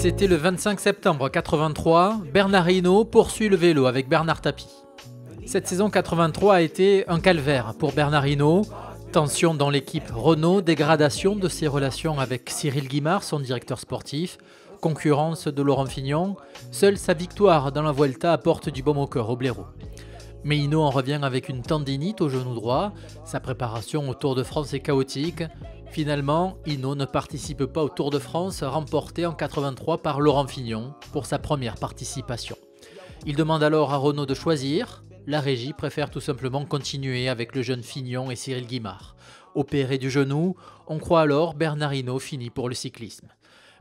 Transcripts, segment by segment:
C'était le 25 septembre 83, Bernard Hinault poursuit le vélo avec Bernard Tapie. Cette saison 83 a été un calvaire pour Bernard Hinault. Tension dans l'équipe Renault, dégradation de ses relations avec Cyril Guimard, son directeur sportif, concurrence de Laurent Fignon. Seule sa victoire dans la Vuelta apporte du baume au cœur au blaireau. Mais Hinault en revient avec une tendinite au genou droit. Sa préparation au Tour de France est chaotique. Finalement, Hinault ne participe pas au Tour de France remporté en 83 par Laurent Fignon pour sa première participation. Il demande alors à Renault de choisir. La régie préfère tout simplement continuer avec le jeune Fignon et Cyril Guimard. Opéré du genou, on croit alors Bernard Hinault fini pour le cyclisme.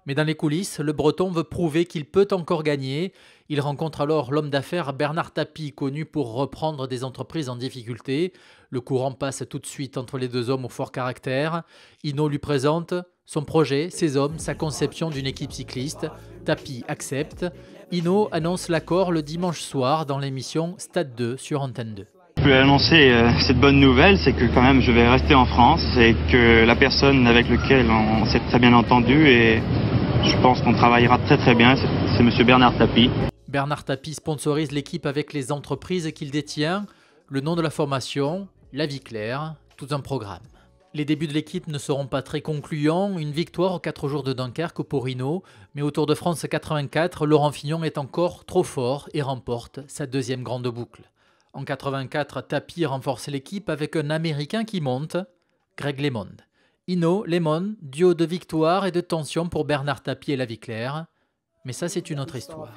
Mais dans les coulisses, le Breton veut prouver qu'il peut encore gagner. Il rencontre alors l'homme d'affaires Bernard Tapie, connu pour reprendre des entreprises en difficulté. Le courant passe tout de suite entre les deux hommes au fort caractère. Hinault lui présente son projet, ses hommes, sa conception d'une équipe cycliste. Tapie accepte. Hinault annonce l'accord le dimanche soir dans l'émission Stade 2 sur Antenne 2. Je peux annoncer cette bonne nouvelle, c'est que quand même je vais rester en France et que la personne avec laquelle on s'est très bien entendu et je pense qu'on travaillera très bien, c'est M. Bernard Tapie. Bernard Tapie sponsorise l'équipe avec les entreprises qu'il détient, le nom de la formation, la vie claire, tout un programme. Les débuts de l'équipe ne seront pas très concluants, une victoire aux 4 jours de Dunkerque pour Hinault, mais au Tour de France 84, Laurent Fignon est encore trop fort et remporte sa deuxième grande boucle. En 84, Tapie renforce l'équipe avec un Américain qui monte, Greg LeMond. Hinault, LeMond, duo de victoire et de tension pour Bernard Tapie et la vie claire. Mais ça, c'est une autre histoire.